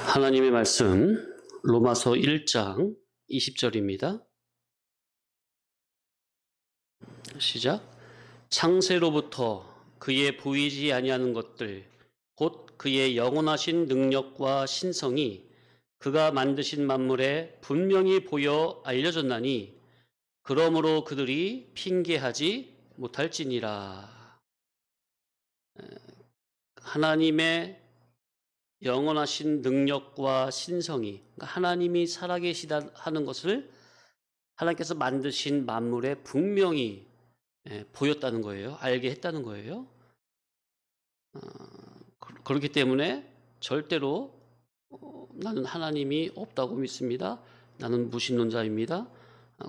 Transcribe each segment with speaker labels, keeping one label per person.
Speaker 1: 하나님의 말씀 로마서 1장 20절입니다. 시작. 창세로부터 그의 보이지 아니하는 것들 곧 그의 영원하신 능력과 신성이 그가 만드신 만물에 분명히 보여 알려졌나니 그러므로 그들이 핑계하지 못할지니라. 하나님의 영원하신 능력과 신성이, 그러니까 하나님이 살아계시다 하는 것을 하나님께서 만드신 만물에 분명히 보였다는 거예요. 알게 했다는 거예요. 그렇기 때문에 절대로 나는 하나님이 없다고 믿습니다, 나는 무신론자입니다,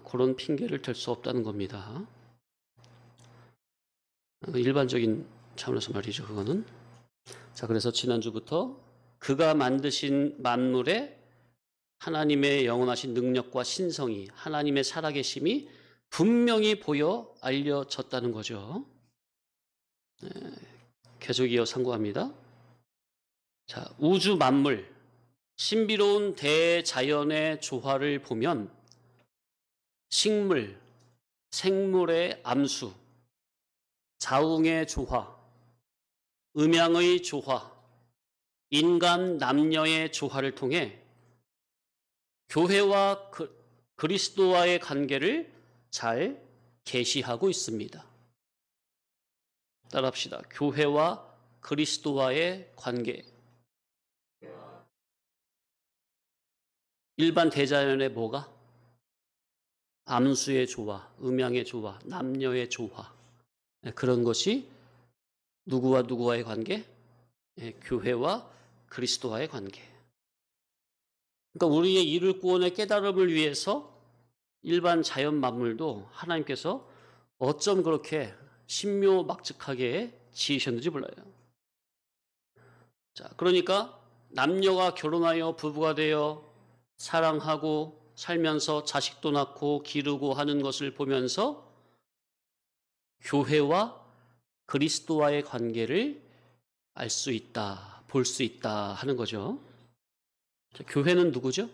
Speaker 1: 그런 핑계를 댈 수 없다는 겁니다. 일반적인 차원에서 말이죠, 그거는. 자, 그래서 지난주부터 그가 만드신 만물에 하나님의 영원하신 능력과 신성이, 하나님의 살아계심이 분명히 보여 알려졌다는 거죠. 계속 이어 상고합니다. 자, 우주 만물, 신비로운 대자연의 조화를 보면 식물, 생물의 암수, 자웅의 조화, 음양의 조화, 인간 남녀의 조화를 통해 교회와 그리스도와의 관계를 잘 계시하고 있습니다. 따라합시다. 교회와 그리스도와의 관계. 일반 대자연의 뭐가? 암수의 조화, 음양의 조화, 남녀의 조화. 그런 것이 누구와 누구와의 관계? 교회와 그리스도와의 관계. 그러니까 우리의 이룰 구원의 깨달음을 위해서 일반 자연 만물도 하나님께서 어쩜 그렇게 신묘막측하게 지으셨는지 몰라요. 자, 그러니까 남녀가 결혼하여 부부가 되어 사랑하고 살면서 자식도 낳고 기르고 하는 것을 보면서 교회와 그리스도와의 관계를 알 수 있다, 볼 수 있다 하는 거죠. 자, 교회는 누구죠?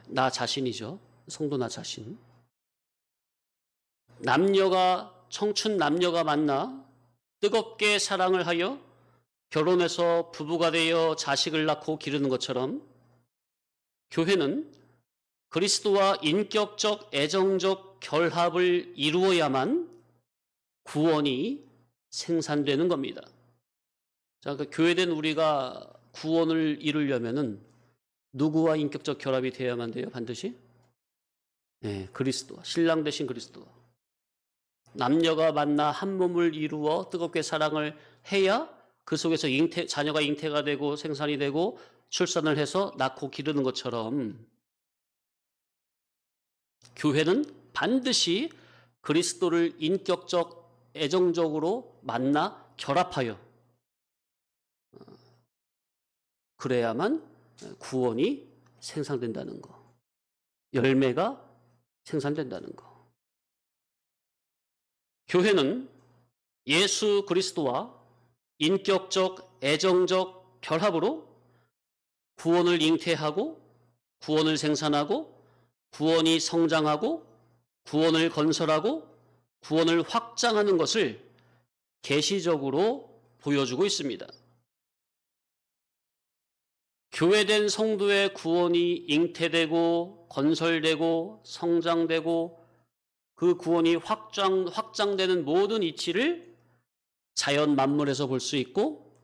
Speaker 1: 나 자신이죠. 성도 나 자신. 청춘 남녀가 만나 뜨겁게 사랑을 하여 결혼해서 부부가 되어 자식을 낳고 기르는 것처럼 교회는 그리스도와 인격적, 애정적 결합을 이루어야만 구원이 생산되는 겁니다. 자, 그 교회된 우리가 구원을 이루려면은 누구와 인격적 결합이 되어야만 돼요? 반드시? 그리스도, 신랑 되신 그리스도. 남녀가 만나 한 몸을 이루어 뜨겁게 사랑을 해야 그 속에서 자녀가 잉태가 되고 생산이 되고 출산을 해서 낳고 기르는 것처럼 교회는 반드시 그리스도를 인격적, 애정적으로 만나 결합하여 그래야만 구원이 생산된다는 거, 열매가 생산된다는 거. 교회는 예수 그리스도와 인격적, 애정적 결합으로 구원을 잉태하고 구원을 생산하고 구원이 성장하고 구원을 건설하고 구원을 확장하는 것을 계시적으로 보여주고 있습니다. 교회된 성도의 구원이 잉태되고 건설되고 성장되고 그 구원이 확장되는 모든 이치를 자연 만물에서 볼 수 있고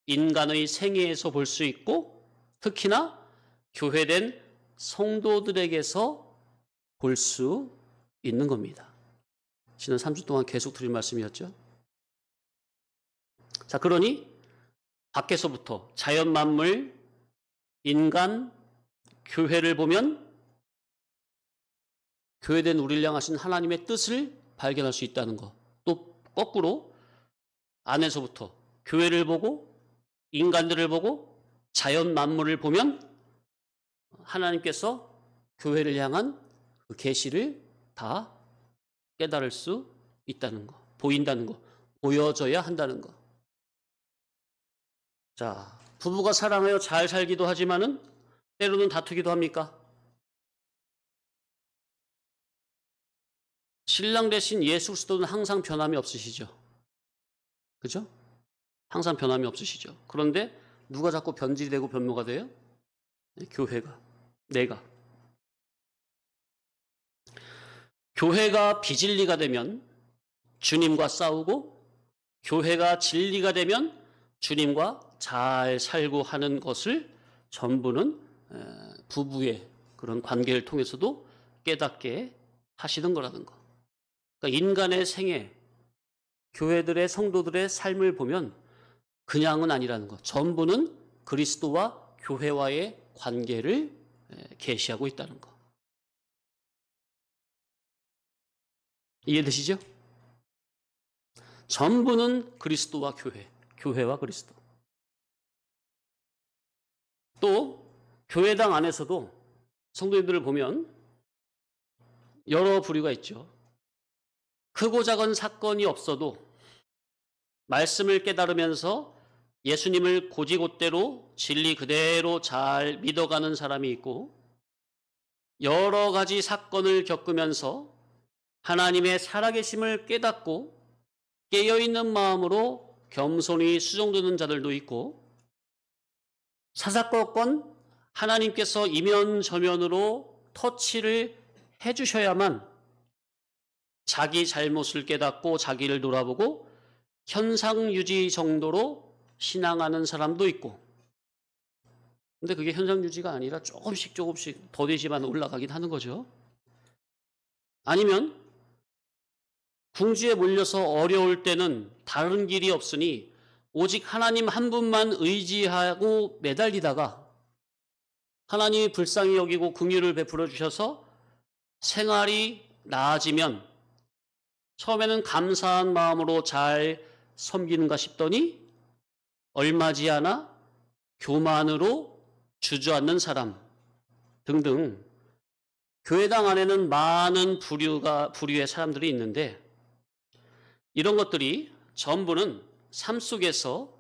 Speaker 1: 인간의 생애에서 볼 수 있고 특히나 교회된 성도들에게서 볼 수 있는 겁니다. 지난 3주 동안 계속 드린 말씀이었죠. 자, 그러니 밖에서부터 자연 만물, 인간, 교회를 보면 교회된 우리를 향하신 하나님의 뜻을 발견할 수 있다는 것. 또 거꾸로 안에서부터 교회를 보고 인간들을 보고 자연 만물을 보면 하나님께서 교회를 향한 그 계시를 다 깨달을 수 있다는 것, 보인다는 것, 보여져야 한다는 것. 자, 부부가 사랑하여 잘 살기도 하지만은 때로는 다투기도 합니까? 신랑 대신 예수 그리스도는 항상 변함이 없으시죠. 그죠? 항상 변함이 없으시죠. 그런데 누가 자꾸 변질이 되고 변모가 돼요? 교회가, 내가. 교회가 비진리가 되면 주님과 싸우고, 교회가 진리가 되면 주님과 잘 살고 하는 것을 전부는 부부의 그런 관계를 통해서도 깨닫게 하시는 거라는 거. 그러니까 인간의 생애, 교회들의 성도들의 삶을 보면 그냥은 아니라는 것. 전부는 그리스도와 교회와의 관계를 계시하고 있다는 것. 이해되시죠? 전부는 그리스도와 교회, 교회와 그리스도. 또 교회당 안에서도 성도님들을 보면 여러 부류가 있죠. 크고 작은 사건이 없어도 말씀을 깨달으면서 예수님을 곧이곧대로 진리 그대로 잘 믿어가는 사람이 있고, 여러 가지 사건을 겪으면서 하나님의 살아계심을 깨닫고 깨어있는 마음으로 겸손히 수종드는 자들도 있고, 사사건건 하나님께서 이면저면으로 터치를 해주셔야만 자기 잘못을 깨닫고 자기를 돌아보고 현상유지 정도로 신앙하는 사람도 있고, 근데 그게 현상유지가 아니라 조금씩 더디지만 올라가긴 하는 거죠. 아니면 궁지에 몰려서 어려울 때는 다른 길이 없으니 오직 하나님 한 분만 의지하고 매달리다가 하나님이 불쌍히 여기고 긍휼을 베풀어 주셔서 생활이 나아지면 처음에는 감사한 마음으로 잘 섬기는가 싶더니 얼마 지 않아 교만으로 주저앉는 사람 등등, 교회당 안에는 많은 부류의 사람들이 있는데, 이런 것들이 전부는 삶 속에서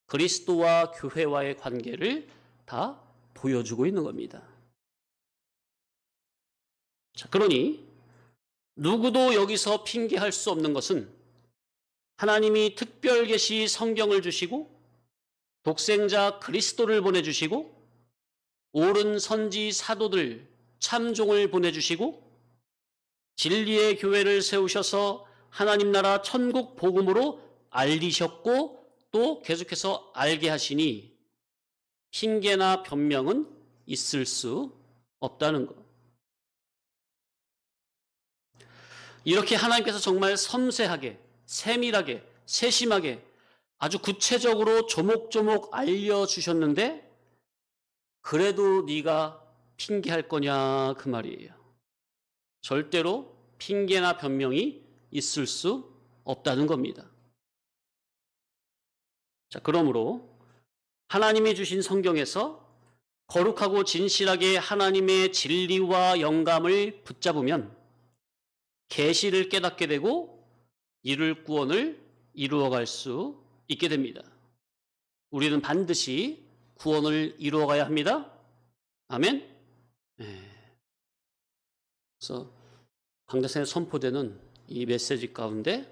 Speaker 1: 그리스도와 교회와의 관계를 다 보여주고 있는 겁니다. 자, 그러니 누구도 여기서 핑계할 수 없는 것은 하나님이 특별 계시 성경을 주시고 독생자 그리스도를 보내주시고 옳은 선지 사도들 참종을 보내주시고 진리의 교회를 세우셔서 하나님 나라 천국 복음으로 알리셨고 또 계속해서 알게 하시니 핑계나 변명은 있을 수 없다는 것. 이렇게 하나님께서 정말 섬세하게, 세밀하게, 세심하게 아주 구체적으로 조목조목 알려주셨는데 그래도 네가 핑계할 거냐 그 말이에요. 절대로 핑계나 변명이 있을 수 없다는 겁니다. 자, 그러므로 하나님이 주신 성경에서 거룩하고 진실하게 하나님의 진리와 영감을 붙잡으면 계시를 깨닫게 되고 이룰 구원을 이루어갈 수 있게 됩니다. 우리는 반드시 구원을 이루어가야 합니다. 아멘. 그래서 강대상에 선포되는 이 메시지 가운데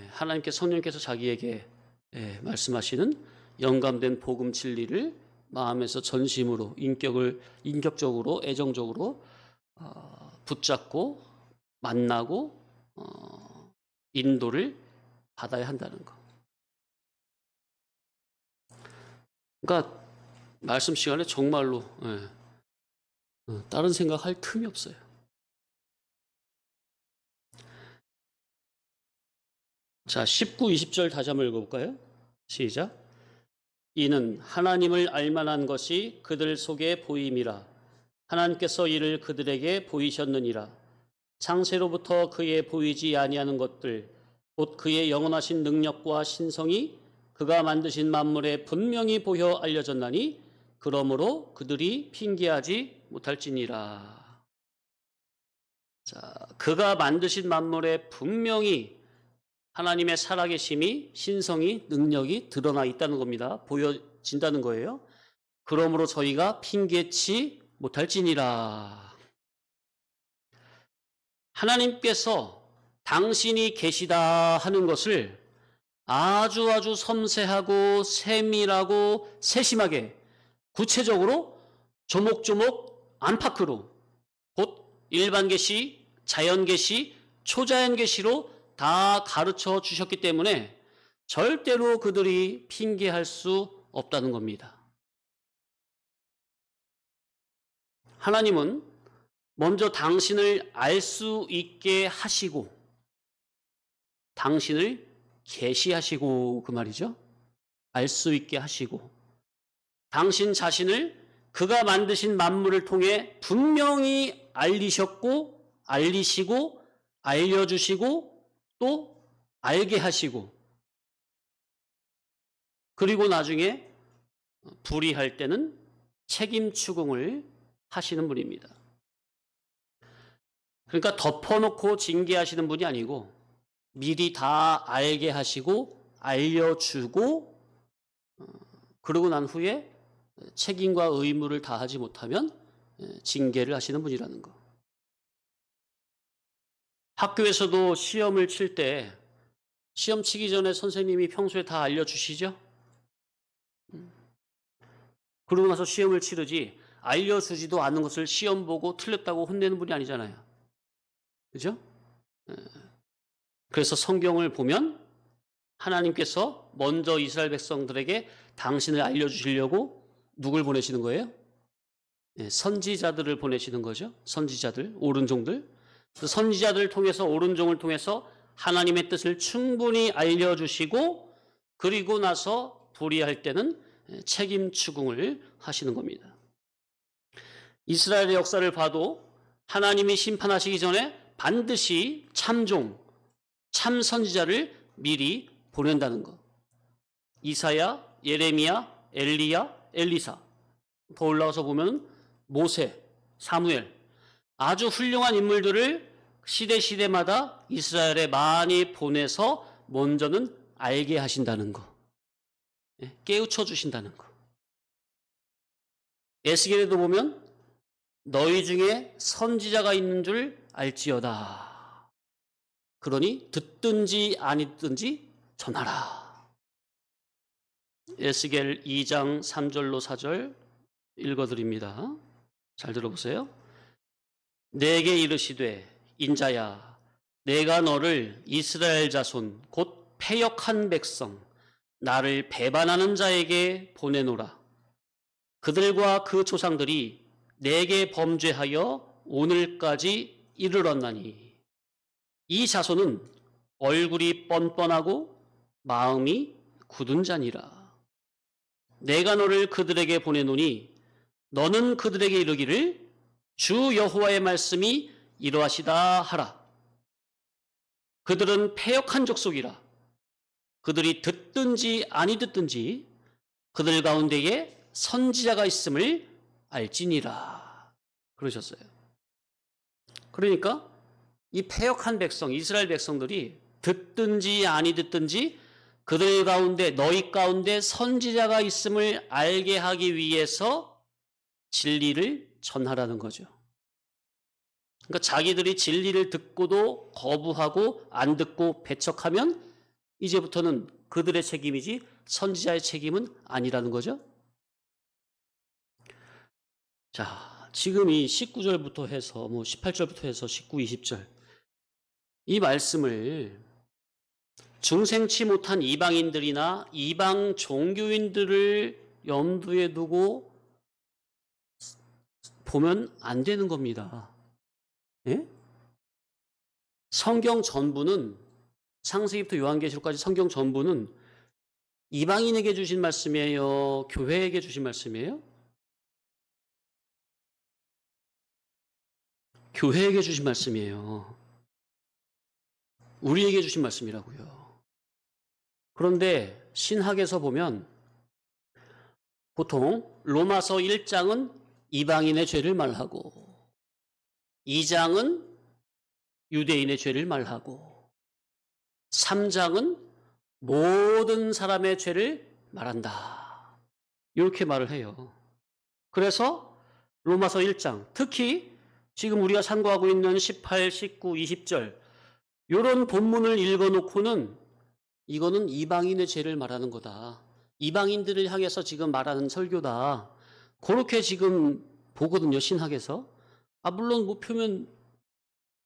Speaker 1: 하나님께서 성령께서 자기에게 말씀하시는 영감된 복음 진리를 마음에서 전심으로 인격적으로 애정적으로 붙잡고 만나고 인도를 받아야 한다는 거. 그러니까 말씀 시간에 정말로 다른 생각할 틈이 없어요. 자, 19, 20절 다시 한번 읽어볼까요? 시작. 이는 하나님을 알만한 것이 그들 속에 보임이라. 하나님께서 이를 그들에게 보이셨느니라. 창세로부터 그의 보이지 아니하는 것들 곧 그의 영원하신 능력과 신성이 그가 만드신 만물에 분명히 보여 알려졌나니 그러므로 그들이 핑계하지 못할지니라. 자, 그가 만드신 만물에 분명히 하나님의 살아계심이 신성이 능력이 드러나 있다는 겁니다. 진다는 거예요. 그러므로 저희가 핑계치 못할지니라. 하나님께서 당신이 계시다 하는 것을 아주 섬세하고 세밀하고 세심하게 구체적으로 조목조목 안팎으로 곧 일반 계시, 자연 계시, 초자연 계시로 다 가르쳐 주셨기 때문에 절대로 그들이 핑계할 수 없다는 겁니다. 하나님은 먼저 당신을 알 수 있게 하시고 당신을 계시하시고 그 말이죠. 알 수 있게 하시고 당신 자신을 그가 만드신 만물을 통해 분명히 알리셨고 알리시고 알려주시고 또 알게 하시고 그리고 나중에 불의할 때는 책임 추궁을 하시는 분입니다. 그러니까 덮어놓고 징계하시는 분이 아니고 미리 다 알게 하시고 알려주고 그러고 난 후에 책임과 의무를 다하지 못하면 징계를 하시는 분이라는 거. 학교에서도 시험을 칠 때 시험 치기 전에 선생님이 평소에 다 알려주시죠? 그러고 나서 시험을 치르지 알려주지도 않은 것을 시험 보고 틀렸다고 혼내는 분이 아니잖아요. 그죠? 그래서 성경을 보면 하나님께서 먼저 이스라엘 백성들에게 당신을 알려주시려고 누굴 보내시는 거예요? 선지자들을 보내시는 거죠. 선지자들, 오른종들. 선지자들을 통해서 오른종을 통해서 하나님의 뜻을 충분히 알려주시고 그리고 나서 불의할 때는 책임 추궁을 하시는 겁니다. 이스라엘의 역사를 봐도 하나님이 심판하시기 전에 반드시 참종, 참 선지자를 미리 보낸다는 것. 이사야, 예레미야, 엘리야, 엘리사. 더 올라가서 보면 모세, 사무엘. 아주 훌륭한 인물들을 시대마다 이스라엘에 많이 보내서 먼저는 알게 하신다는 거. 깨우쳐 주신다는 거. 에스겔에도 보면 너희 중에 선지자가 있는 줄 알지어다. 그러니 듣든지 아니든지 전하라. 에스겔 2장 3절로 4절 읽어드립니다. 잘 들어보세요. 내게 이르시되 인자야 내가 너를 이스라엘 자손 곧 패역한 백성 나를 배반하는 자에게 보내노라. 그들과 그 조상들이 내게 범죄하여 오늘까지 이르렀나니 이 자손은 얼굴이 뻔뻔하고 마음이 굳은 자니라. 내가 너를 그들에게 보내노니 너는 그들에게 이르기를 주 여호와의 말씀이 이러하시다 하라. 그들은 패역한 족속이라. 그들이 듣든지 아니 듣든지 그들 가운데에 선지자가 있음을 알지니라. 그러셨어요. 그러니까 이 패역한 백성, 이스라엘 백성들이 듣든지 아니 듣든지 그들 가운데 너희 가운데 선지자가 있음을 알게 하기 위해서 진리를 전하라는 거죠. 그러니까 자기들이 진리를 듣고도 거부하고 안 듣고 배척하면 이제부터는 그들의 책임이지 선지자의 책임은 아니라는 거죠. 자, 지금 이 19절부터 해서 18절부터 해서 19, 20절 이 말씀을 중생치 못한 이방인들이나 이방 종교인들을 염두에 두고 보면 안 되는 겁니다. 예? 성경 전부는 창세기부터 요한계시록까지 성경 전부는 이방인에게 주신 말씀이에요? 교회에게 주신 말씀이에요? 교회에게 주신 말씀이에요. 우리에게 주신 말씀이라고요. 그런데 신학에서 보면 보통 로마서 1장은 이방인의 죄를 말하고 2장은 유대인의 죄를 말하고 3장은 모든 사람의 죄를 말한다. 이렇게 말을 해요. 그래서 로마서 1장, 특히 지금 우리가 상고하고 있는 18, 19, 20절 이런 본문을 읽어놓고는 이거는 이방인의 죄를 말하는 거다. 이방인들을 향해서 지금 말하는 설교다. 그렇게 지금 보거든요, 신학에서. 물론 뭐 표면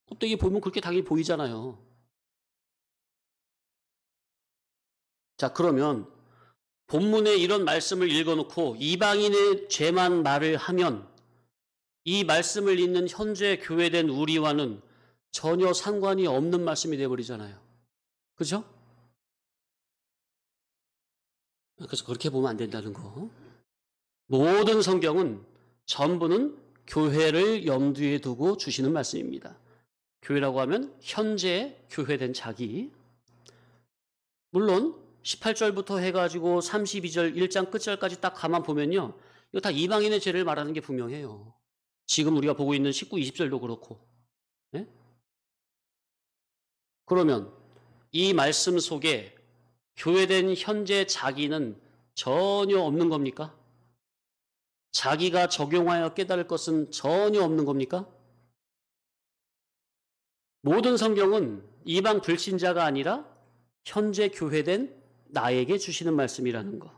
Speaker 1: 껍데기 보면 그렇게 당연히 보이잖아요. 자, 그러면 본문에 이런 말씀을 읽어놓고 이방인의 죄만 말을 하면 이 말씀을 읽는 현재 교회된 우리와는 전혀 상관이 없는 말씀이 되어버리잖아요. 그죠? 그래서 그렇게 보면 안 된다는 거. 모든 성경은 전부는 교회를 염두에 두고 주시는 말씀입니다. 교회라고 하면 현재 교회된 자기. 물론 18절부터 해가지고 32절 1장 끝절까지 딱 가만 보면요. 이거 다 이방인의 죄를 말하는 게 분명해요. 지금 우리가 보고 있는 19, 20절도 그렇고. 네? 그러면 이 말씀 속에 교회된 현재 자기는 전혀 없는 겁니까? 자기가 적용하여 깨달을 것은 전혀 없는 겁니까? 모든 성경은 이방 불신자가 아니라 현재 교회된 나에게 주시는 말씀이라는 거.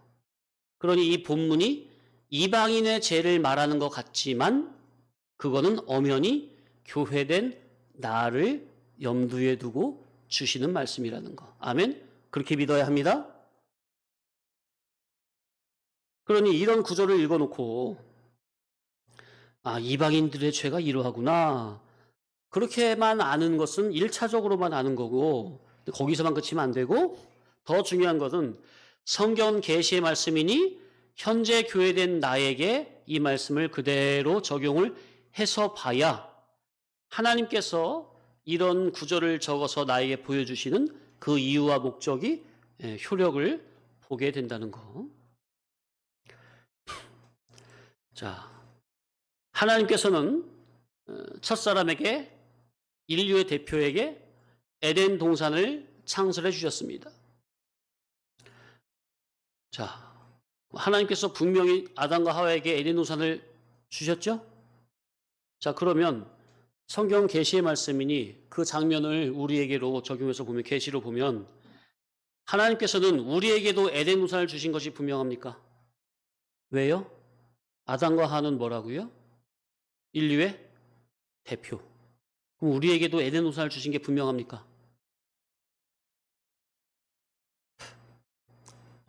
Speaker 1: 그러니 이 본문이 이방인의 죄를 말하는 것 같지만 그거는 엄연히 교회된 나를 염두에 두고 주시는 말씀이라는 거. 아멘? 그렇게 믿어야 합니다. 그러니 이런 구절을 읽어놓고 이방인들의 죄가 이러하구나. 그렇게만 아는 것은 1차적으로만 아는 거고 거기서만 그치면 안 되고 더 중요한 것은 성경 계시의 말씀이니 현재 교회된 나에게 이 말씀을 그대로 적용을 해서 봐야 하나님께서 이런 구절을 적어서 나에게 보여주시는 그 이유와 목적이 효력을 보게 된다는 거. 자, 하나님께서는 첫사람에게 인류의 대표에게 에덴 동산을 창설해 주셨습니다. 자, 하나님께서 분명히 아담과 하와에게 에덴 동산을 주셨죠? 자, 그러면 성경 계시의 말씀이니 그 장면을 우리에게로 적용해서 보면 계시로 보면 하나님께서는 우리에게도 에덴 동산을 주신 것이 분명합니까? 왜요? 아담과 하와는 뭐라고요? 인류의 대표. 그럼 우리에게도 에덴 동산을 주신 게 분명합니까?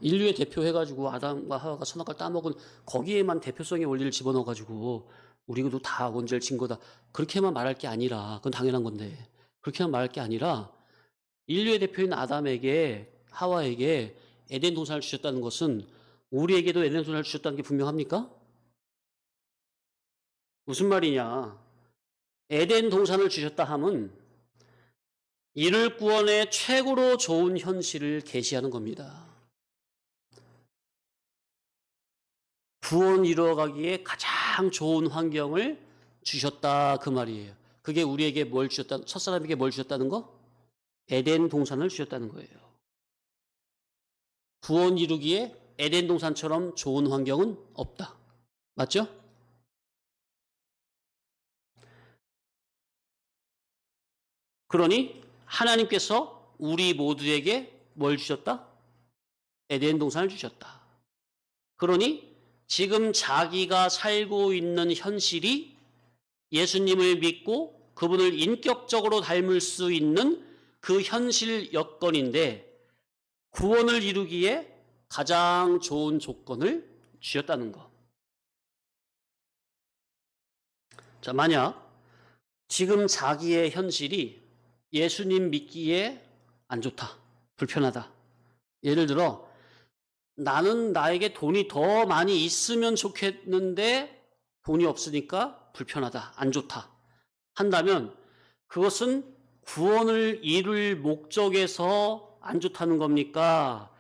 Speaker 1: 인류의 대표 해가지고 아담과 하와가 선악과를 따먹은 거기에만 대표성의 원리를 집어넣어가지고 우리도 다 원죄를 진 거다. 그렇게만 말할 게 아니라 그건 당연한 건데 그렇게만 말할 게 아니라 인류의 대표인 아담에게 하와에게 에덴 동산을 주셨다는 것은 우리에게도 에덴 동산을 주셨다는 게 분명합니까? 무슨 말이냐? 에덴 동산을 주셨다 함은 이를 구원의 최고로 좋은 현실을 계시하는 겁니다. 구원 이루어가기에 가장 좋은 환경을 주셨다 그 말이에요. 그게 우리에게 뭘 주셨다? 첫사람에게 뭘 주셨다는 거? 에덴 동산을 주셨다는 거예요. 구원 이루기에 에덴 동산처럼 좋은 환경은 없다. 맞죠? 그러니 하나님께서 우리 모두에게 뭘 주셨다? 에덴 동산을 주셨다. 그러니 지금 자기가 살고 있는 현실이 예수님을 믿고 그분을 인격적으로 닮을 수 있는 그 현실 여건인데 구원을 이루기에 가장 좋은 조건을 주셨다는 거. 자, 만약 지금 자기의 현실이 예수님 믿기에 안 좋다, 불편하다. 예를 들어 나는 나에게 돈이 더 많이 있으면 좋겠는데 돈이 없으니까 불편하다, 안 좋다 한다면 그것은 구원을 이룰 목적에서 안 좋다는 겁니까?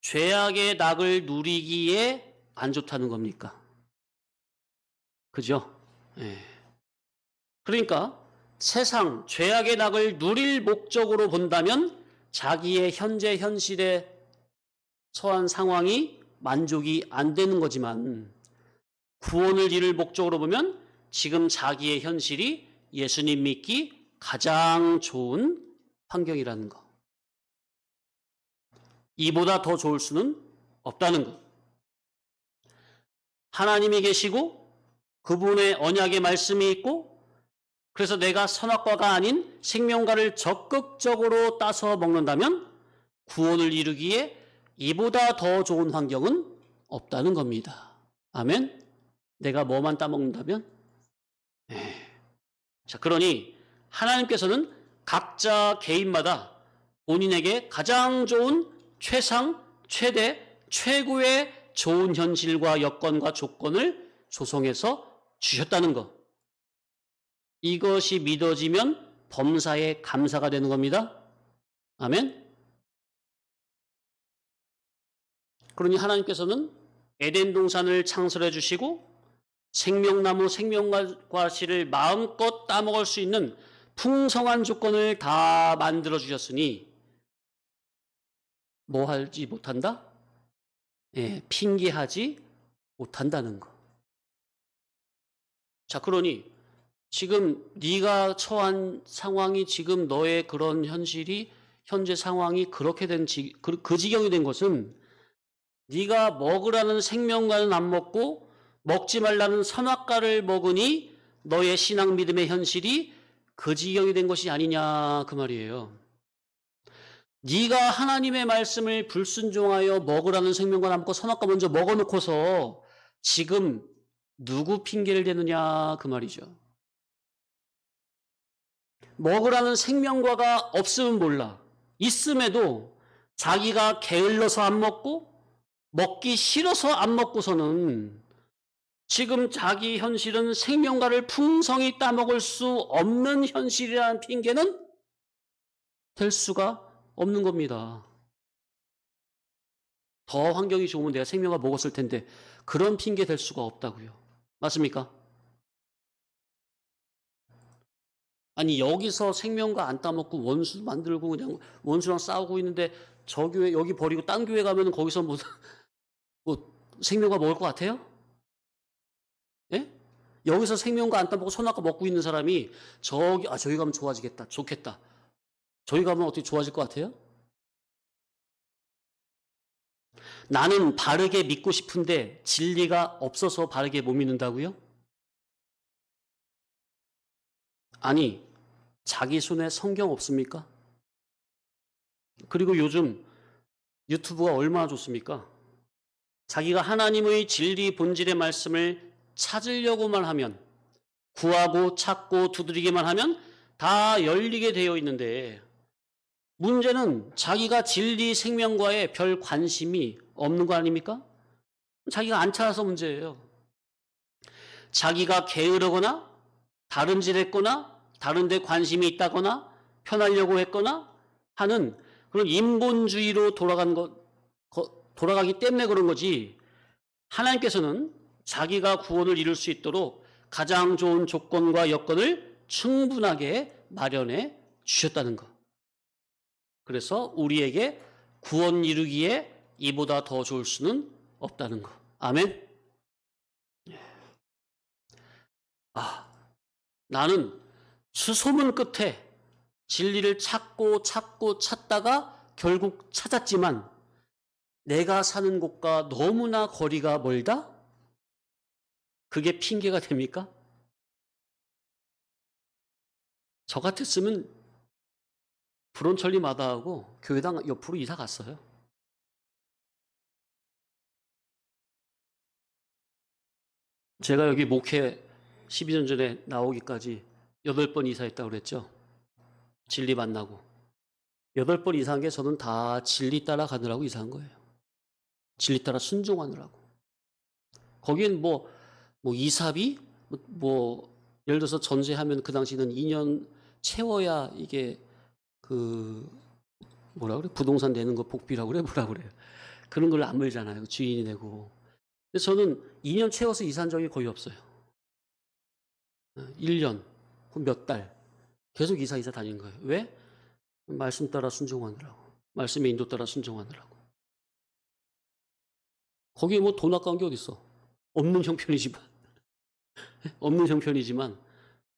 Speaker 1: 죄악의 낙을 누리기에 안 좋다는 겁니까? 그죠? 예. 그러니까 세상 죄악의 낙을 누릴 목적으로 본다면 자기의 현재 현실에 처한 상황이 만족이 안 되는 거지만 구원을 이룰 목적으로 보면 지금 자기의 현실이 예수님 믿기 가장 좋은 환경이라는 거. 이보다 더 좋을 수는 없다는 것. 하나님이 계시고 그분의 언약의 말씀이 있고 그래서 내가 선악과가 아닌 생명과를 적극적으로 따서 먹는다면 구원을 이루기에 이보다 더 좋은 환경은 없다는 겁니다. 아멘? 내가 뭐만 따먹는다면? 자, 그러니 하나님께서는 각자 개인마다 본인에게 가장 좋은 최상, 최대, 최고의 좋은 현실과 여건과 조건을 조성해서 주셨다는 것. 이것이 믿어지면 범사에 감사가 되는 겁니다. 아멘? 그러니 하나님께서는 에덴 동산을 창설해 주시고 생명나무 생명과실을 마음껏 따먹을 수 있는 풍성한 조건을 다 만들어 주셨으니 뭐 하지 못한다? 핑계하지 못한다는 거. 자, 그러니 지금 네가 처한 상황이 지금 너의 그런 현실이 현재 상황이 그렇게 된 그 지경이 된 것은 네가 먹으라는 생명과는 안 먹고 먹지 말라는 선악과를 먹으니 너의 신앙 믿음의 현실이 그 지경이 된 것이 아니냐 그 말이에요. 네가 하나님의 말씀을 불순종하여 먹으라는 생명과 안 먹고 선악과 먼저 먹어놓고서 지금 누구 핑계를 대느냐 그 말이죠. 먹으라는 생명과가 없으면 몰라. 있음에도 자기가 게을러서 안 먹고 먹기 싫어서 안 먹고서는 지금 자기 현실은 생명과를 풍성히 따먹을 수 없는 현실이라는 핑계는 될 수가 없는 겁니다. 더 환경이 좋으면 내가 생명과 먹었을 텐데 그런 핑계 될 수가 없다고요. 맞습니까? 아니 여기서 생명과 안 따먹고 원수 만들고 그냥 원수랑 싸우고 있는데 저 교회 여기 버리고 딴 교회 가면 거기서 뭐 생명과 먹을 것 같아요? 예? 여기서 생명과 안 따먹고 선악과 먹고 있는 사람이 저기 가면 좋아지겠다 좋겠다 저기 가면 어떻게 좋아질 것 같아요? 나는 바르게 믿고 싶은데 진리가 없어서 바르게 못 믿는다고요? 아니 자기 손에 성경 없습니까? 그리고 요즘 유튜브가 얼마나 좋습니까? 자기가 하나님의 진리 본질의 말씀을 찾으려고만 하면 구하고 찾고 두드리기만 하면 다 열리게 되어 있는데 문제는 자기가 진리 생명과에 별 관심이 없는 거 아닙니까? 자기가 안 찾아서 문제예요. 자기가 게으르거나 다른 짓 했거나 다른 데 관심이 있다거나 편하려고 했거나 하는 그런 인본주의로 돌아가기 때문에 그런 거지. 하나님께서는 자기가 구원을 이룰 수 있도록 가장 좋은 조건과 여건을 충분하게 마련해 주셨다는 것. 그래서 우리에게 구원 이루기에 이보다 더 좋을 수는 없다는 것. 아멘. 나는 수소문 끝에 진리를 찾고 찾다가 결국 찾았지만 내가 사는 곳과 너무나 거리가 멀다? 그게 핑계가 됩니까? 저 같았으면 불원천리 마다하고 교회당 옆으로 이사 갔어요. 제가 여기 목회 12년 전에 나오기까지 8번 이사했다고 그랬죠. 진리 만나고. 8번 이사한 게 저는 다 진리 따라 가느라고 이사한 거예요. 진리 따라 순종하느라고. 거기엔 이사비? 예를 들어서 전세하면 그 당시는 2년 채워야 이게 부동산 내는 거 복비라고 그래요. 그런 걸 안 물잖아요. 주인이 내고. 근데 저는 2년 채워서 이사한 적이 거의 없어요. 1년, 몇 달 계속 이사 다닌 거예요. 왜? 말씀 따라 순종하느라고. 말씀의 인도 따라 순종하느라고. 거기에 뭐 돈 아까운 게 어딨어. 없는 형편이지만. 없는 형편이지만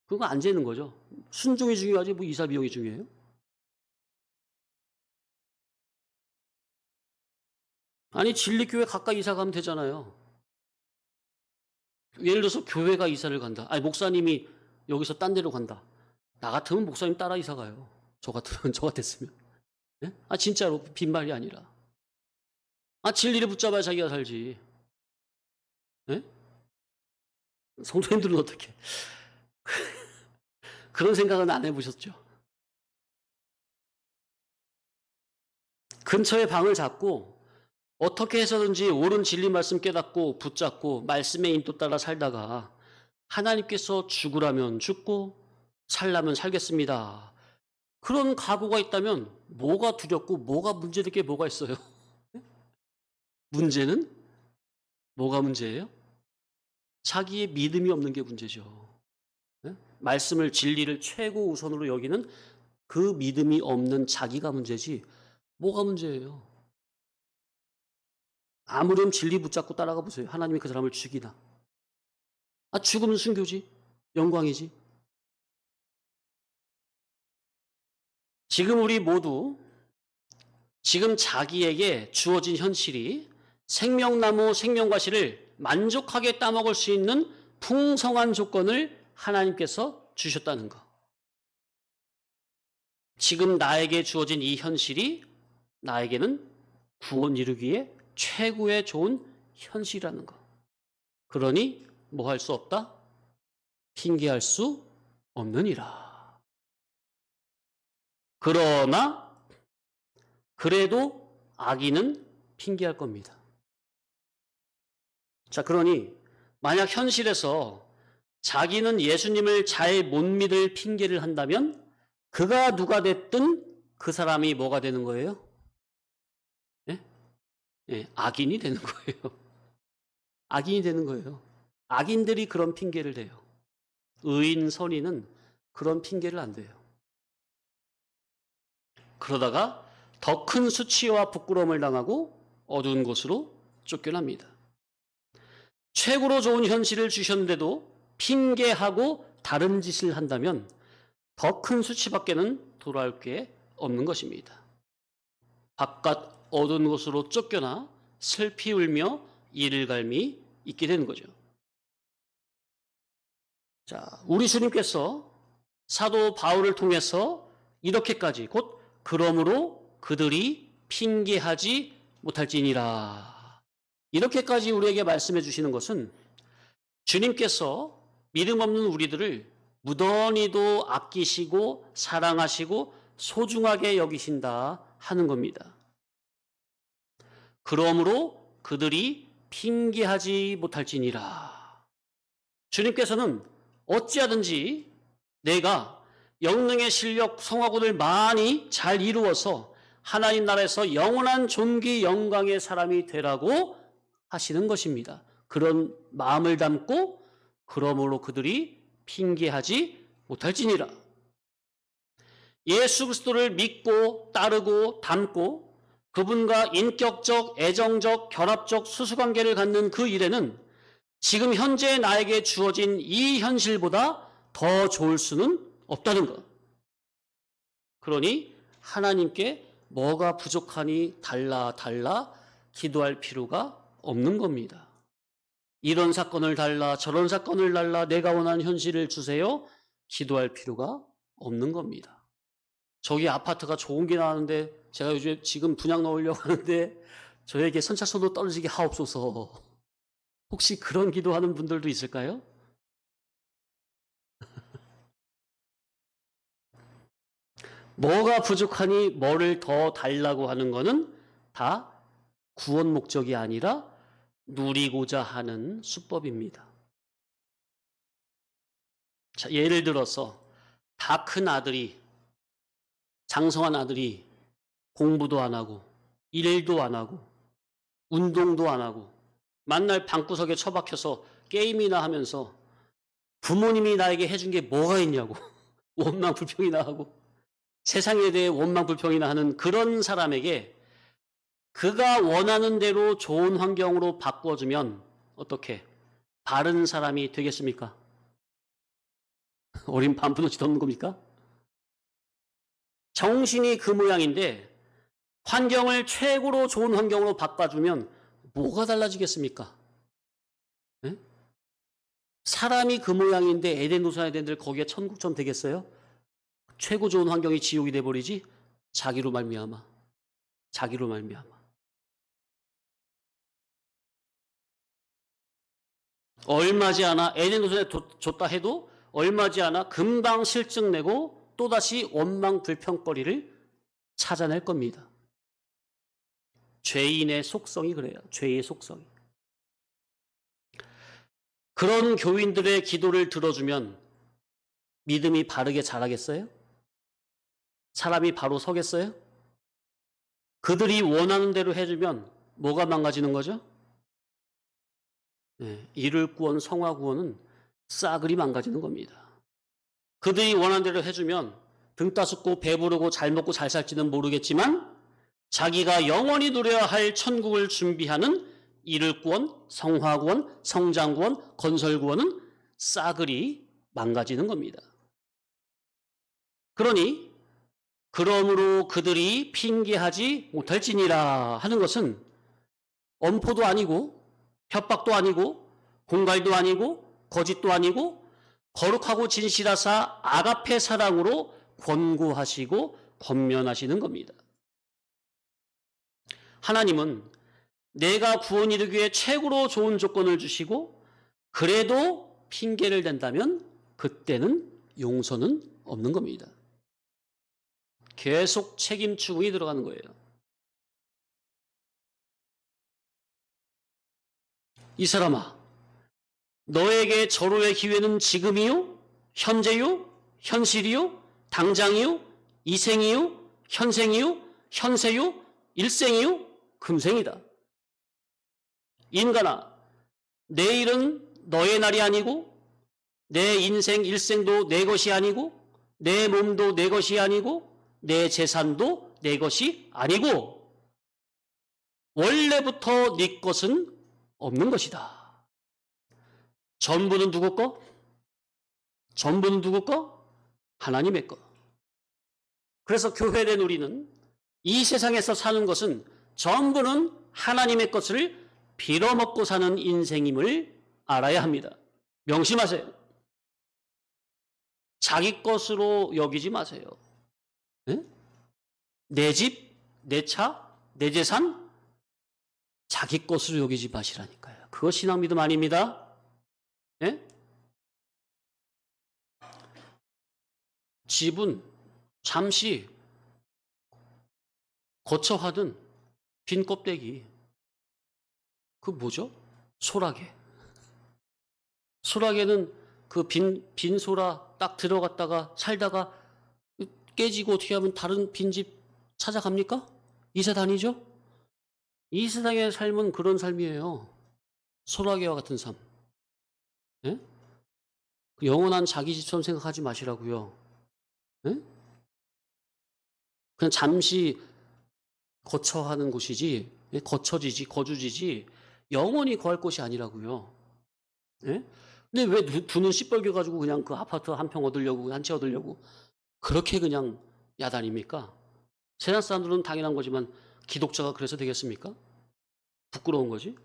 Speaker 1: 그거 안 재는 거죠. 순종이 중요하지 뭐 이사 비용이 중요해요? 아니 진리교회 가까이 이사 가면 되잖아요. 예를 들어서 교회가 이사를 간다. 아니 목사님이 여기서 딴 데로 간다. 나 같으면 목사님 따라 이사 가요. 저 같으면 저 같았으면. 예? 아 진짜로 빈말이 아니라. 아 진리를 붙잡아야 자기가 살지. 예? 성도님들은 어떻게 그런 생각은 안 해보셨죠? 근처에 방을 잡고 어떻게 해서든지 옳은 진리 말씀 깨닫고 붙잡고 말씀의 인도 따라 살다가 하나님께서 죽으라면 죽고 살라면 살겠습니다. 그런 각오가 있다면 뭐가 두렵고 뭐가 문제될 게 뭐가 있어요? 문제는 뭐가 문제예요? 자기의 믿음이 없는 게 문제죠. 네? 말씀을 진리를 최고 우선으로 여기는 그 믿음이 없는 자기가 문제지 뭐가 문제예요? 아무렴 진리 붙잡고 따라가 보세요. 하나님이 그 사람을 죽이나. 아 죽으면 순교지. 영광이지. 지금 우리 모두 지금 자기에게 주어진 현실이 생명나무 생명과실을 만족하게 따먹을 수 있는 풍성한 조건을 하나님께서 주셨다는 거. 지금 나에게 주어진 이 현실이 나에게는 구원 이루기에 최고의 좋은 현실이라는 거. 그러니 뭐 할 수 없다? 핑계할 수 없느니라. 그러나 그래도 악인은 핑계할 겁니다. 자, 그러니 만약 현실에서 자기는 예수님을 잘 못 믿을 핑계를 한다면 그가 누가 됐든 그 사람이 뭐가 되는 거예요? 예? 예, 악인이 되는 거예요. 악인이 되는 거예요. 악인들이 그런 핑계를 대요. 의인, 선인은 그런 핑계를 안 대요. 그러다가 더 큰 수치와 부끄러움을 당하고 어두운 곳으로 쫓겨납니다. 최고로 좋은 현실을 주셨는데도 핑계하고 다른 짓을 한다면 더 큰 수치밖에는 돌아올 게 없는 것입니다. 바깥 어두운 곳으로 쫓겨나 슬피 울며 이를 갈미 있게 되는 거죠. 자, 우리 주님께서 사도 바울을 통해서 이렇게까지 곧 그러므로 그들이 핑계하지 못할지니라. 이렇게까지 우리에게 말씀해 주시는 것은 주님께서 믿음 없는 우리들을 무던히도 아끼시고 사랑하시고 소중하게 여기신다 하는 겁니다. 그러므로 그들이 핑계하지 못할지니라. 주님께서는 어찌하든지 내가 영능의 실력 성화군을 많이 잘 이루어서 하나님 나라에서 영원한 존귀 영광의 사람이 되라고 하시는 것입니다. 그런 마음을 담고 그러므로 그들이 핑계하지 못할지니라. 예수 그리스도를 믿고 따르고 닮고 그분과 인격적, 애정적, 결합적 수수관계를 갖는 그 일에는 지금 현재 나에게 주어진 이 현실보다 더 좋을 수는 없다는 것. 그러니 하나님께 뭐가 부족하니 달라 기도할 필요가 없는 겁니다. 이런 사건을 달라 저런 사건을 달라 내가 원하는 현실을 주세요. 기도할 필요가 없는 겁니다. 저기 아파트가 좋은 게 나왔는데 제가 요즘 지금 분양 넣으려고 하는데 저에게 선착순으로 떨어지게 하옵소서. 혹시 그런 기도하는 분들도 있을까요? 뭐가 부족하니 뭐를 더 달라고 하는 거는 다 구원 목적이 아니라 누리고자 하는 수법입니다. 자, 예를 들어서 다 큰 아들이 장성한 아들이 공부도 안 하고 일도 안 하고 운동도 안 하고 만날 방구석에 처박혀서 게임이나 하면서 부모님이 나에게 해준 게 뭐가 있냐고 원망 불평이나 하고 세상에 대해 원망 불평이나 하는 그런 사람에게 그가 원하는 대로 좋은 환경으로 바꿔주면 어떻게? 바른 사람이 되겠습니까? 어린 반푼어치 없는 겁니까? 정신이 그 모양인데 환경을 최고로 좋은 환경으로 바꿔주면 뭐가 달라지겠습니까? 네? 사람이 그 모양인데 에덴 동산 에덴들 거기에 천국처럼 되겠어요? 최고 좋은 환경이 지옥이 돼버리지? 자기로 말미암아. 자기로 말미암아. 얼마지 않아 에덴 동산에 줬다 해도 얼마지 않아 금방 실증 내고 또다시 원망 불평거리를 찾아낼 겁니다. 죄인의 속성이 그래요. 죄의 속성이. 그런 교인들의 기도를 들어주면 믿음이 바르게 자라겠어요? 사람이 바로 서겠어요? 그들이 원하는 대로 해주면 뭐가 망가지는 거죠? 네, 이를 구원, 성화 구원은 싸그리 망가지는 겁니다. 그들이 원하는 대로 해주면 등 따숩고 배부르고 잘 먹고 잘 살지는 모르겠지만 자기가 영원히 누려야 할 천국을 준비하는 이를 구원, 성화 구원, 성장 구원, 건설 구원은 싸그리 망가지는 겁니다. 그러니 그러므로 그들이 핑계하지 못할지니라 하는 것은 엄포도 아니고 협박도 아니고 공갈도 아니고 거짓도 아니고 거룩하고 진실하사 아가페 사랑으로 권고하시고 권면하시는 겁니다. 하나님은 내가 구원 이루기에 최고로 좋은 조건을 주시고 그래도 핑계를 댄다면 그때는 용서는 없는 겁니다. 계속 책임 추궁이 들어가는 거예요. 이 사람아, 너에게 절호의 기회는 지금이요? 현재요? 현실이요? 당장이요? 이생이요? 현생이요? 현세요? 일생이요? 금생이다. 인간아, 내일은 너의 날이 아니고 내 인생 일생도 내 것이 아니고 내 몸도 내 것이 아니고 내 재산도 내 것이 아니고 원래부터 네 것은 없는 것이다. 전부는 누구 거? 전부는 누구 거? 하나님의 거. 그래서 교회된 우리는 이 세상에서 사는 것은 전부는 하나님의 것을 빌어먹고 사는 인생임을 알아야 합니다. 명심하세요. 자기 것으로 여기지 마세요. 네? 내 집, 내 차, 내 재산 자기 것으로 여기지 마시라니까요. 그거 신앙 믿음 아닙니다. 네? 집은 잠시 거처하던 빈 껍데기. 그 뭐죠? 소라게. 소라게는 그 빈 소라 딱 들어갔다가 살다가 깨지고 어떻게 하면 다른 빈집 찾아갑니까? 이사 다니죠? 이 세상의 삶은 그런 삶이에요. 소라게와 같은 삶. 예? 영원한 자기 집처럼 생각하지 마시라고요. 예? 그냥 잠시 거처하는 곳이지, 거처지지, 거주지지, 영원히 거할 곳이 아니라고요. 예? 근데 왜 두 눈 시뻘개가지고 그냥 그 아파트 한 평 얻으려고, 한 채 얻으려고, 그렇게 그냥 야단입니까? 세상 사람들은 당연한 거지만, 기독자가 그래서 되겠습니까? 부끄러운 거지?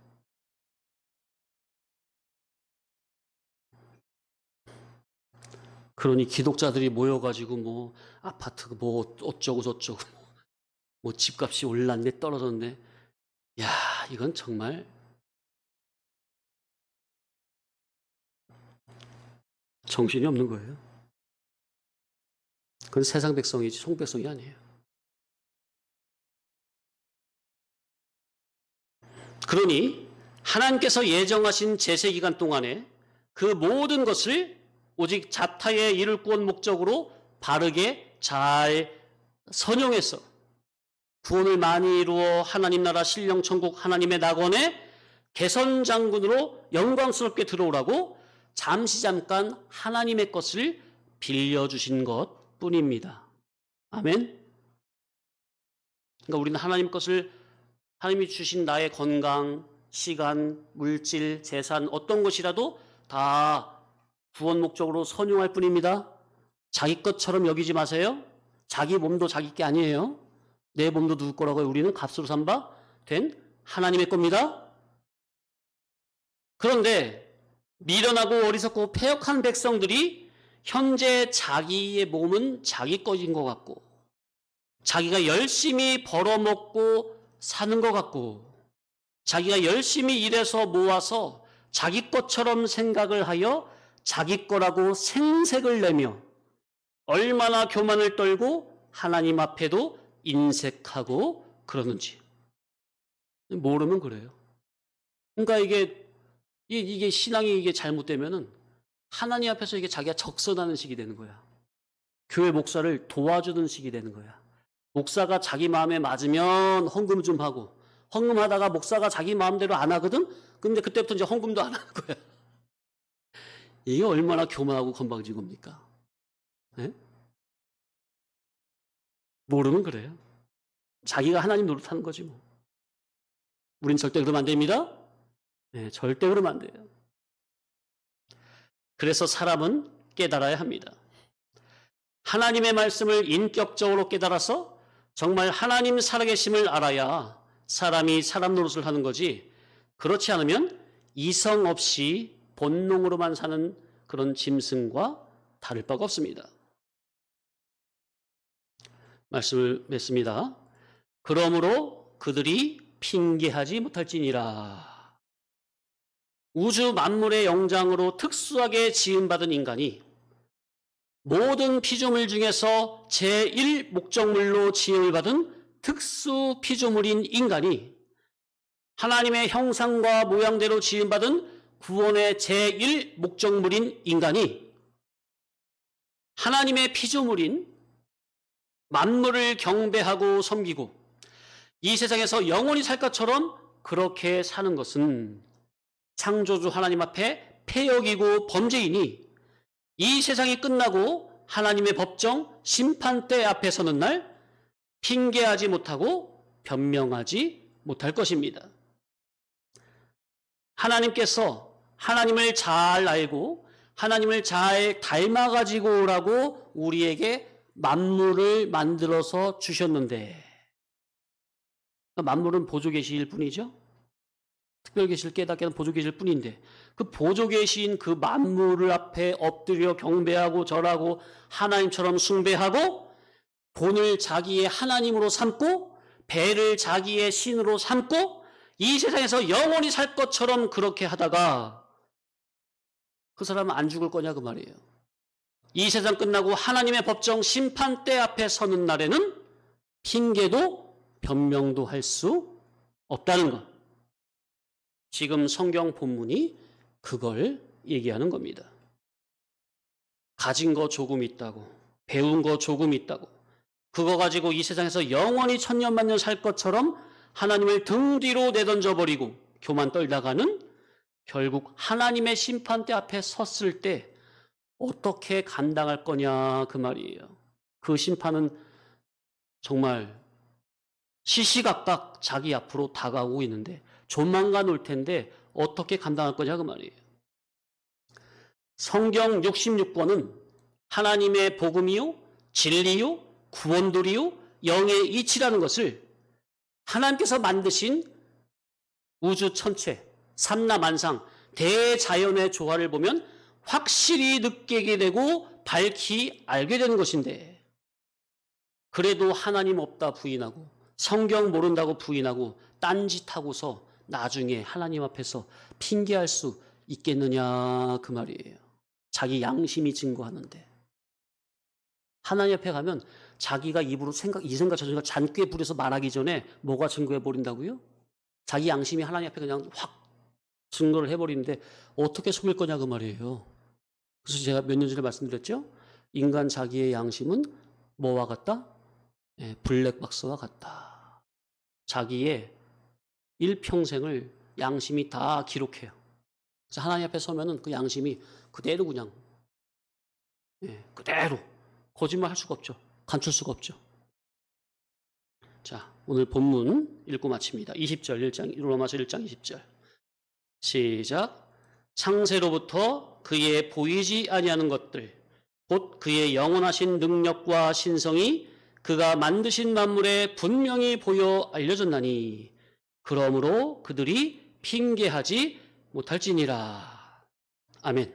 Speaker 1: 그러니 기독자들이 모여가지고 뭐, 아파트 뭐 어쩌고 저쩌고, 뭐 집값이 올랐네, 떨어졌네. 야, 이건 정말 정신이 없는 거예요. 그건 세상 백성이지 송백성이 아니에요. 그러니 하나님께서 예정하신 제세 기간 동안에 그 모든 것을 오직 자타의 이를 구원 목적으로 바르게 잘 선용해서 구원을 많이 이루어 하나님 나라 신령 천국 하나님의 낙원에 개선 장군으로 영광스럽게 들어오라고 잠깐 하나님의 것을 빌려주신 것 뿐입니다. 아멘. 그러니까 우리는 하나님 것을 하나님이 주신 나의 건강, 시간, 물질, 재산 어떤 것이라도 다 구원 목적으로 선용할 뿐입니다. 자기 것처럼 여기지 마세요. 자기 몸도 자기 게 아니에요. 내 몸도 누구 거라고요? 우리는 값으로 산 바 된 하나님의 겁니다. 그런데 미련하고 어리석고 패역한 백성들이 현재 자기의 몸은 자기 것인 것 같고 자기가 열심히 벌어먹고 사는 것 같고 자기가 열심히 일해서 모아서 자기 것처럼 생각을 하여 자기 거라고 생색을 내며 얼마나 교만을 떨고 하나님 앞에도 인색하고 그러는지 모르면 그래요. 그러니까 이게 신앙이 이게 잘못되면은 하나님 앞에서 이게 자기가 적선하는 식이 되는 거야. 교회 목사를 도와주는 식이 되는 거야. 목사가 자기 마음에 맞으면 헌금 좀 하고 헌금하다가 목사가 자기 마음대로 안 하거든? 근데 그때부터 이제 헌금도 안 하는 거야. 이게 얼마나 교만하고 건방진 겁니까? 네? 모르면 그래요. 자기가 하나님 노릇하는 거지 뭐. 우린 절대 그러면 안 됩니다. 네, 절대 그러면 안 돼요. 그래서 사람은 깨달아야 합니다. 하나님의 말씀을 인격적으로 깨달아서 정말 하나님 살아계심을 알아야 사람이 사람 노릇을 하는 거지 그렇지 않으면 이성 없이 본능으로만 사는 그런 짐승과 다를 바가 없습니다. 말씀을 맺습니다. 그러므로 그들이 핑계하지 못할지니라. 우주 만물의 영장으로 특수하게 지음받은 인간이 모든 피조물 중에서 제1 목적물로 지음을 받은 특수 피조물인 인간이 하나님의 형상과 모양대로 지음받은 구원의 제1 목적물인 인간이 하나님의 피조물인 만물을 경배하고 섬기고 이 세상에서 영원히 살 것처럼 그렇게 사는 것은 창조주 하나님 앞에 패역이고 범죄이니 이 세상이 끝나고 하나님의 법정 심판대 앞에 서는 날 핑계하지 못하고 변명하지 못할 것입니다. 하나님께서 하나님을 잘 알고 하나님을 잘 닮아가지고 오라고 우리에게 만물을 만들어서 주셨는데 만물은 보조 계시일 뿐이죠. 특별 계시를 깨닫게 하는 보조 계시일 뿐인데 그 보조 계신 그 만물을 앞에 엎드려 경배하고 절하고 하나님처럼 숭배하고 본을 자기의 하나님으로 삼고 배를 자기의 신으로 삼고 이 세상에서 영원히 살 것처럼 그렇게 하다가 그 사람은 안 죽을 거냐 그 말이에요. 이 세상 끝나고 하나님의 법정 심판대 앞에 서는 날에는 핑계도 변명도 할 수 없다는 것. 지금 성경 본문이 그걸 얘기하는 겁니다. 가진 거 조금 있다고, 배운 거 조금 있다고, 그거 가지고 이 세상에서 영원히 천년만년 살 것처럼 하나님을 등 뒤로 내던져 버리고 교만 떨다가는 결국 하나님의 심판대 앞에 섰을 때 어떻게 감당할 거냐 그 말이에요. 그 심판은 정말 시시각각 자기 앞으로 다가오고 있는데 조만간 올 텐데 어떻게 감당할 거냐 그 말이에요. 성경 66권은 하나님의 복음이요, 진리요, 구원들이요, 영의 이치라는 것을 하나님께서 만드신 우주 천체, 삼라만상, 대자연의 조화를 보면 확실히 느끼게 되고 밝히 알게 되는 것인데 그래도 하나님 없다 부인하고 성경 모른다고 부인하고 딴짓하고서 나중에 하나님 앞에서 핑계할 수 있겠느냐 그 말이에요. 자기 양심이 증거하는데 하나님 앞에 가면 자기가 입으로 이 생각 저 생각 잔꾀 부려서 말하기 전에 뭐가 증거해 버린다고요? 자기 양심이 하나님 앞에 그냥 확 증거를 해버리는데 어떻게 속일 거냐 그 말이에요. 그래서 제가 몇 년 전에 말씀드렸죠. 인간 자기의 양심은 뭐와 같다? 블랙박스와 같다. 자기의 일평생을 양심이 다 기록해요. 그래서 하나님 앞에 서면은 그 양심이 그대로 그냥 그대로 거짓말 할 수가 없죠. 감출 수가 없죠. 자, 오늘 본문 읽고 마칩니다. 20절 1장 로마서 1장 20절. 시작. 창세로부터 그의 보이지 아니하는 것들 곧 그의 영원하신 능력과 신성이 그가 만드신 만물에 분명히 보여 알려졌나니 그러므로 그들이 핑계하지 못할지니라. 아멘.